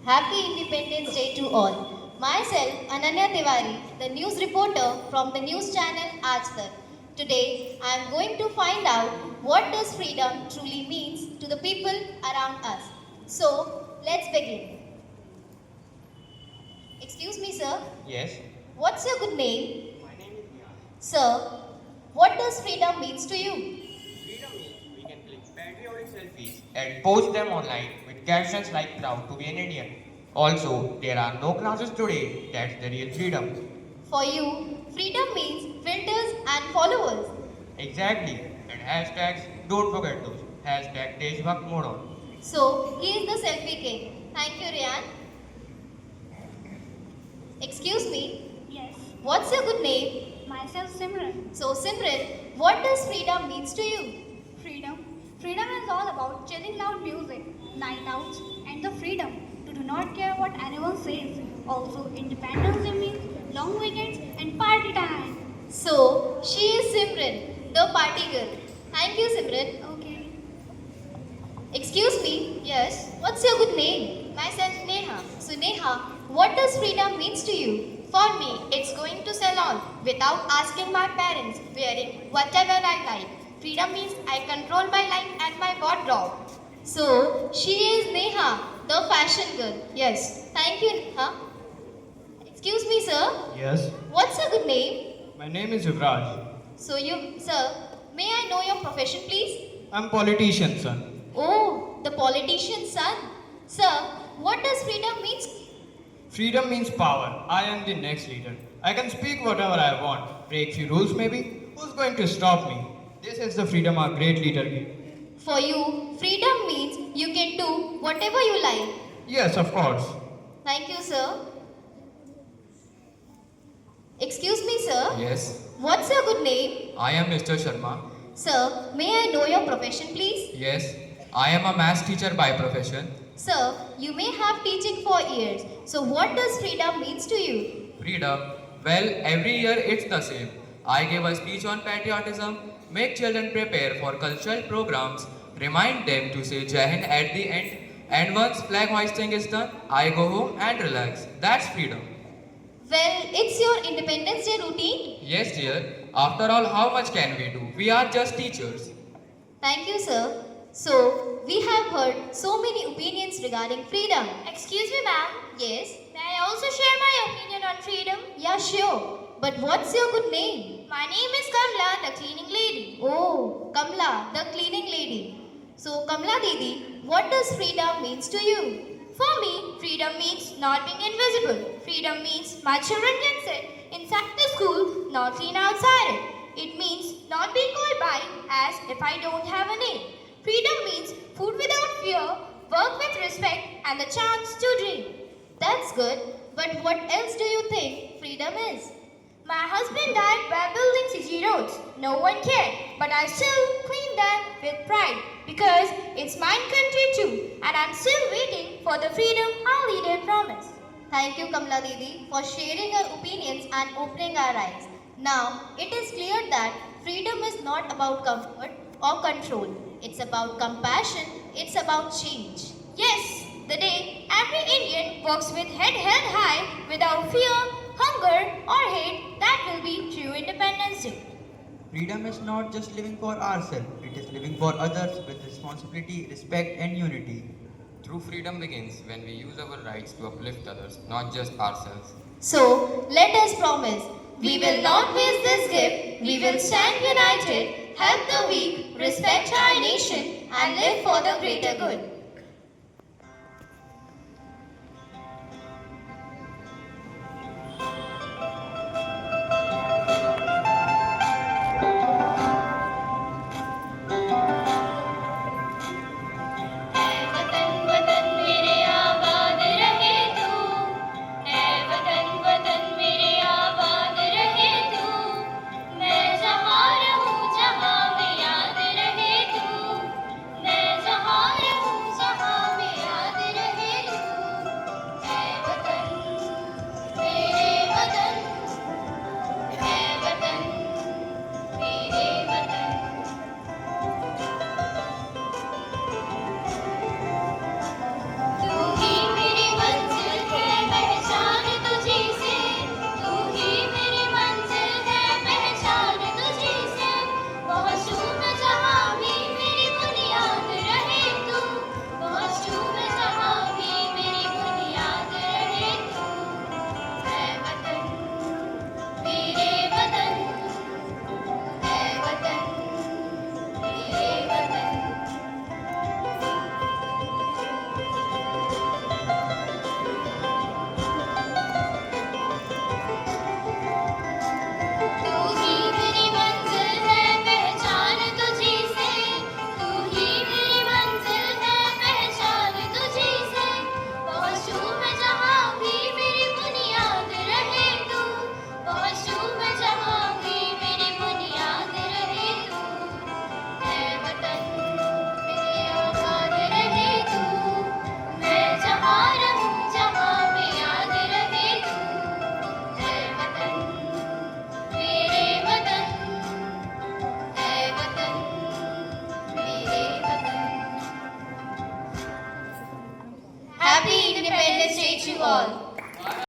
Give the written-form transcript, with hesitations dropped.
Happy Independence Day to all. Myself, Ananya Tiwari, the news reporter from the news channel Aaj Tak. Today, I am going to find out what does freedom truly means to the people around us. So, let's begin. Excuse me, sir. Yes. What's your good name? My name is Nihan. Sir, what does freedom means to you? Freedom means we can click patriotic selfies and post them online with captions like proud to be an Indian. Also, there are no classes today. That's the real freedom. For you, freedom means filters and followers. Exactly. And hashtags, don't forget those. Hashtag Deshbhakt Modon. So, he is the selfie king. Thank you, Ryan. Excuse me, Yes, what's your good name? myself Simran. So, Simran, what does freedom means to you? Freedom. Freedom is all about chilling loud music, night outs, and the freedom to do not care what anyone says. Also, independence Day means long weekends and party time. So, she is Simran, the party girl. Thank you, Simran. Okay. Excuse me, yes, what's your good name? Myself, Neha. So, Neha, what does freedom means to you? For me, it's going to salon without asking my parents, wearing whatever I like. Freedom means I control my life and my wardrobe. So, she is Neha, the fashion girl. Yes, thank you, Neha. Excuse me, sir. Yes. What's your good name? My name is Yuvraj. So, you, sir, may I know your profession, please? I'm politician, son. Oh, the politician's son. Sir, what does freedom means? Freedom means power. I am the next leader. I can speak whatever I want. Break few rules maybe. Who's going to stop me? This is the freedom our great leader gave. For you, freedom means you can do whatever you like. Yes, of course. Thank you, sir. Excuse me, sir. Yes, What's your good name? I am Mr. Sharma. Sir, may I know your profession, please? Yes, I am a maths teacher by profession. Sir, you may have teaching for years. So what does freedom means to you? Freedom, well, every year it's the same. I give a speech on patriotism, make children prepare for cultural programs, remind them to say Jai Hind at the end, and once flag hoisting is done, I go home and relax. That's freedom. Well, it's your Independence Day routine. Yes, dear, after all, how much can we do? We are just teachers. Thank you, sir. So, we have heard so many opinions regarding freedom. Excuse me, ma'am. Yes? May I also share my opinion on freedom? Yeah, sure. But what's your good name? My name is Kamla, the cleaning lady. Oh, Kamla, the cleaning lady. So, Kamla Didi, what does freedom means to you? For me, freedom means not being invisible. Freedom means my children can sit inside the school, not clean outside it. It means not being called by as if I don't have a name. Freedom means food without fear, work with respect, and the chance to dream. That's good. But what else do you think freedom is? My husband died while building CG roads. No one cared, but I still clean them with pride because it's my country too, and I'm still waiting for the freedom our leader promised. Thank you, Kamla Didi, for sharing your opinions and opening our eyes. Now, it is clear that freedom is not about comfort or control. It's about compassion. It's about change. Yes, the day every Indian walks with head held high without fear, hunger, or hate, that will be true Independence Day. Freedom is not just living for ourselves, it is living for others with responsibility, respect, and unity. True freedom begins when we use our rights to uplift others, not just ourselves. So, let us promise we will not waste this gift. We will stand united, help the weak, respect our nation, and live for the greater good. वतन वतन मेरे आबाद रहे तू ऐ वतन वतन मेरे आबाद रहे तू मैं जहाँ रहूँ जहाँ में याद रहे तू मैं जहाँ रहूँ you all.